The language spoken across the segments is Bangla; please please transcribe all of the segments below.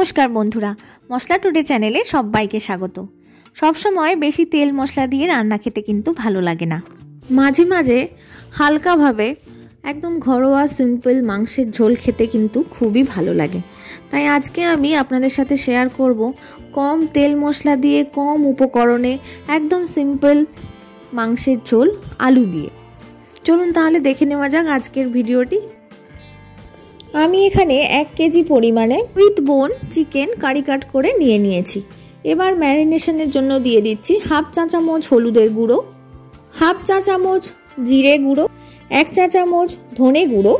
নমস্কার বন্ধুরা, মশলা টুডে চ্যানেলে সবাইকে স্বাগত। সব সময় বেশি তেল মশলা দিয়ে রান্না খেতে কিন্তু ভালো লাগে না। মাঝে মাঝে হালকাভাবে একদম ঘরোয়া সিম্পল মাংসের ঝোল খেতে কিন্তু খুবই ভালো লাগে। তাই আজকে আমি আপনাদের সাথে শেয়ার করব কম তেল মশলা দিয়ে কম উপকরণে একদম সিম্পল মাংসের ঝোল আলু দিয়ে। চলুন তাহলে দেখে নেওয়া যাক আজকের ভিডিওটি। আমি এখানে 1 কেজি পরিমাণে উইথ বোন চিকেন কারি কাট করে নিয়েছি। এবার ম্যারিনেশনের জন্য দিয়ে দিচ্ছি 1/2 চা চামচ হলুদের গুঁড়ো, 1/2 চা চামচ জিরে গুঁড়ো, 1 চা চামচ ধনে গুঁড়ো,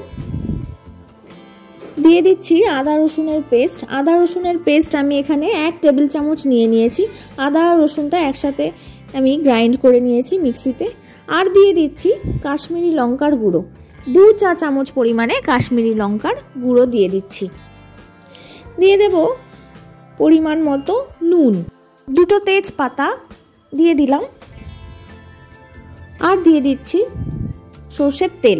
দিয়ে দিচ্ছি আদা রসুনের পেস্ট। আদা রসুনের পেস্ট আমি এখানে 1 টেবিল চামচ নিয়েছি। আদা আর রসুনটা একসাথে আমি গ্রাইন্ড করে নিয়েছি মিক্সিতে। আর দিয়ে দিচ্ছি কাশ্মীরি লঙ্কার গুঁড়ো, 2 চা চামচ পরিমাণে কাশ্মীরি লঙ্কার গুঁড়ো দিয়ে দিচ্ছি। দিয়ে দেব পরিমাণ মতো নুন, 2 তেজপাতা দিয়ে দিলাম। আর দিয়ে দিচ্ছি সর্ষের তেল,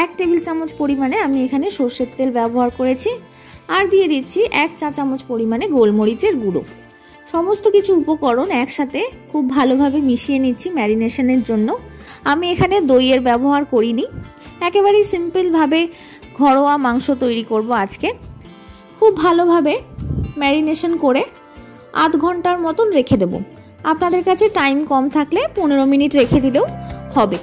1 টেবিল চামচ পরিমাণে আমি এখানে সর্ষের তেল ব্যবহার করেছি। আর দিয়ে দিচ্ছি 1 চা চামচ পরিমাণে গোলমরিচের গুঁড়ো। সমস্ত কিছু উপকরণ একসাথে খুব ভালোভাবে মিশিয়ে নিচ্ছি ম্যারিনেশনের জন্য। আমি এখানে দইয়ের ব্যবহার করিনি, একেবারেই সিম্পলভাবে ঘরোয়া মাংস তৈরি করব আজকে। খুব ভালোভাবে ম্যারিনেশন করে আধ ঘন্টার মতন রেখে দেব। আপনাদের কাছে টাইম কম থাকলে 15 মিনিট রেখে দিলেও হবে।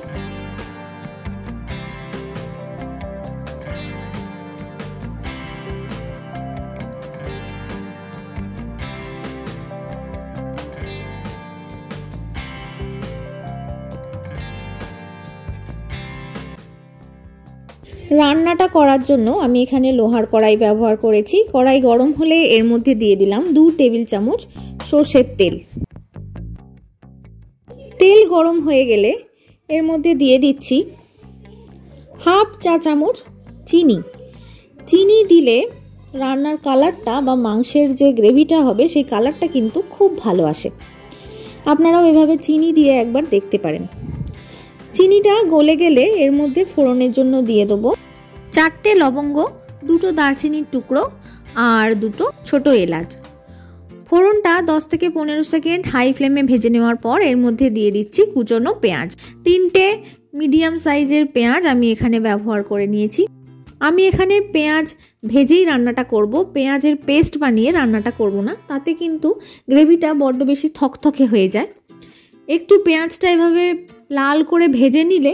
রান্নাটা করার জন্য আমি এখানে লোহার কড়াই ব্যবহার করেছি। কড়াই গরম হলে এর মধ্যে দিয়ে দিলাম 2 টেবিল চামচ সর্ষের তেল। তেল গরম হয়ে গেলে এর মধ্যে দিয়ে দিচ্ছি 1/2 চা চামচ চিনি। চিনি দিলে রান্নার কালারটা বা মাংসের যে গ্রেভিটা হবে সেই কালারটা কিন্তু খুব ভালো আসে। আপনারাও এভাবে চিনি দিয়ে একবার দেখতে পারেন। চিনিটা গলে গেলে এর মধ্যে ফোড়নের জন্য দিয়ে দেবো 4টে লবঙ্গ, 2টো দারচিনির টুকরো আর 2টো ছোট এলাচ। ফোড়নটা 10 থেকে 15 সেকেন্ড হাই ফ্লেমে ভেজে নেওয়ার পর এর মধ্যে দিয়ে দিচ্ছি কুচনো পেঁয়াজ। 3টে মিডিয়াম সাইজের পেঁয়াজ আমি এখানে ব্যবহার করে নিয়েছি। আমি এখানে পেঁয়াজ ভেজেই রান্নাটা করব, পেঁয়াজের পেস্ট বানিয়ে রান্নাটা করব না, তাতে কিন্তু গ্রেভিটা বড্ড বেশি থকথকে হয়ে যায়। একটু পেঁয়াজটা এভাবে লাল করে ভেজে নিলে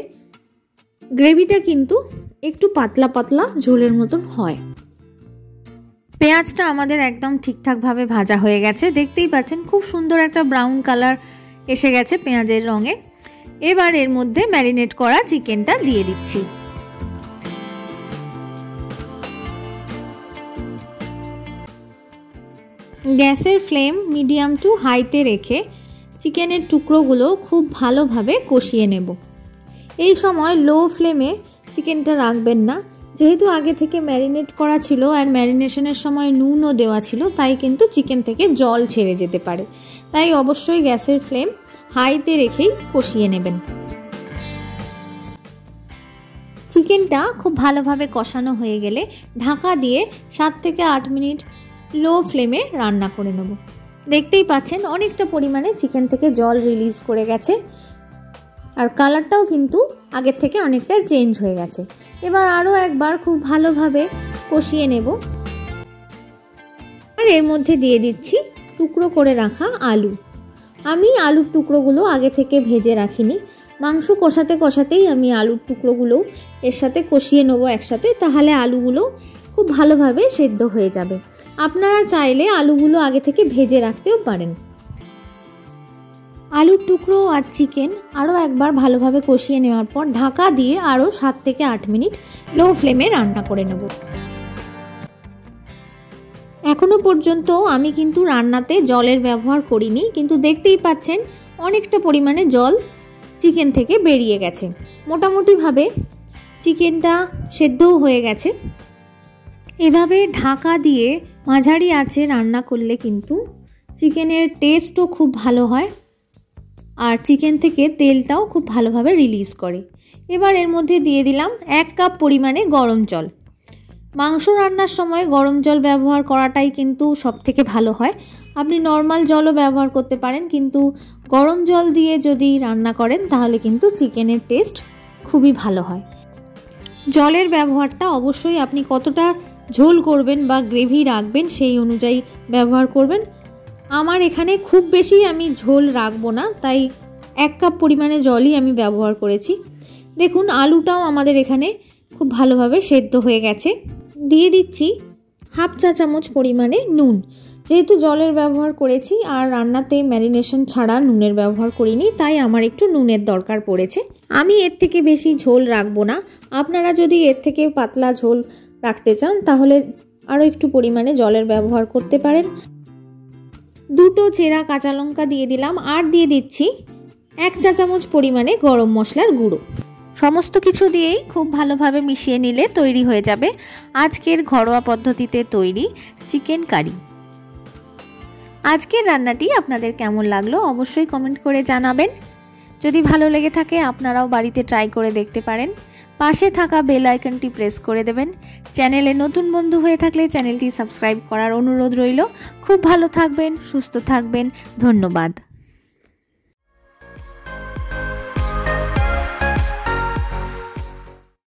গ্রেভিটা কিন্তু একটু পাতলা পাতলা ঝোলের মতন হয়। পেঁয়াজটা আমাদের একদম ঠিকঠাকভাবে ভাজা হয়ে গেছে, দেখতেই পাচ্ছেন খুব সুন্দর একটা ব্রাউন কালার এসে গেছে পেঁয়াজের রঙে। এবার এর মধ্যে ম্যারিনেট করা চিকেনটা দিয়ে দিচ্ছি। গ্যাসের ফ্লেম মিডিয়াম টু হাইতে রেখে চিকেনের টুকরোগুলো খুব ভালোভাবে কষিয়ে নেব। এই সময় লো ফ্লেমে চিকেনটা রাখবেন না, যেহেতু আগে থেকে ম্যারিনেট করা ছিল আর ম্যারিনেশনের সময় নুনও দেওয়া ছিল, তাই কিন্তু চিকেন থেকে জল ছেড়ে যেতে পারে। তাই অবশ্যই গ্যাসের ফ্লেম হাইতে রেখেই কষিয়ে নেবেন। চিকেনটা খুব ভালোভাবে কষানো হয়ে গেলে ঢাকা দিয়ে 7 থেকে 8 মিনিট লো ফ্লেমে রান্না করে নেব। দেখতেই পাচ্ছেন অনেকটা পরিমাণে চিকেন থেকে জল রিলিজ করে গেছে আর কালারটাও কিন্তু আগের থেকে অনেকটা চেঞ্জ হয়ে গেছে। এবার আরও একবার খুব ভালোভাবে কষিয়ে নেব। আর এর মধ্যে দিয়ে দিচ্ছি টুকরো করে রাখা আলু। আমি আলুর টুকরোগুলো আগে থেকে ভেজে রাখিনি, মাংস কষাতে কষাতেই আমি আলুর টুকরোগুলো এর সাথে কষিয়ে নেবো একসাথে, তাহলে আলুগুলো খুব ভালোভাবে সেদ্ধ হয়ে যাবে। আপনারা চাইলে আলুগুলো আগে থেকে ভেজে রাখতেও পারেন। আলুর টুকরো আর চিকেন আরও একবার ভালোভাবে কষিয়ে নেওয়ার পর ঢাকা দিয়ে আরও 7 থেকে 8 মিনিট লো ফ্লেমে রান্না করে নেব। এখনো পর্যন্ত আমি কিন্তু রান্নাতে জলের ব্যবহার করিনি, কিন্তু দেখতেই পাচ্ছেন অনেকটা পরিমাণে জল চিকেন থেকে বেরিয়ে গেছে। মোটামুটিভাবে চিকেনটা সেদ্ধও হয়ে গেছে। এভাবে ঢাকা দিয়ে মাঝারি আঁচে রান্না করলে কিন্তু চিকেনের টেস্টও খুব ভালো হয় আর চিকেন থেকে তেলটাও খুব ভালোভাবে রিলিজ করে। এবার এর মধ্যে দিয়ে দিলাম 1 কাপ পরিমাণে গরম জল। মাংস রান্নার সময় গরম জল ব্যবহার করাটাই কিন্তু সবথেকে ভালো হয়। আপনি নর্মাল জলও ব্যবহার করতে পারেন, কিন্তু গরম জল দিয়ে যদি রান্না করেন তাহলে কিন্তু চিকেনের টেস্ট খুবই ভালো হয়। জলের ব্যবহারটা অবশ্যই আপনি কতটা ঝোল করবেন বা গ্রেভি রাখবেন সেই অনুযায়ী ব্যবহার করবেন। আমার এখানে খুব বেশি আমি ঝোল রাখবো না, তাই 1 কাপ পরিমাণে জলই আমি ব্যবহার করেছি। দেখুন আলুটাও আমাদের এখানে খুব ভালোভাবে সেদ্ধ হয়ে গেছে। দিয়ে দিচ্ছি হাফ চা চামচ পরিমাণে নুন। যেহেতু জলের ব্যবহার করেছি আর রান্নাতে ম্যারিনেশন ছাড়া নুনের ব্যবহার করিনি, তাই আমার একটু নুনের দরকার পড়েছে। আমি এর থেকে বেশি ঝোল রাখবো না। আপনারা যদি এর থেকে পাতলা ঝোল রাখতে চান তাহলে আরও একটু পরিমাণে জলের ব্যবহার করতে পারেন। 2টো চেরা কাঁচা লঙ্কা দিয়ে দিলাম, আর দিয়ে দিচ্ছি 1 চা চামচ পরিমাণে গরম মশলার গুঁড়ো। সমস্ত কিছু দিয়েই খুব ভালোভাবে মিশিয়ে নিলে তৈরি হয়ে যাবে আজকের ঘরোয়া পদ্ধতিতে তৈরি চিকেন কারি। আজকের রান্নাটি আপনাদের কেমন লাগলো অবশ্যই কমেন্ট করে জানাবেন। যদি ভালো লেগে থাকে আপনারাও বাড়িতে ট্রাই করে দেখতে পারেন। পাশে থাকা বেল আইকনটি প্রেস করে দেবেন। চ্যানেলে নতুন বন্ধু হয়ে থাকলে চ্যানেলটি সাবস্ক্রাইব করার অনুরোধ রইল। খুব ভালো থাকবেন, সুস্থ থাকবেন। ধন্যবাদ।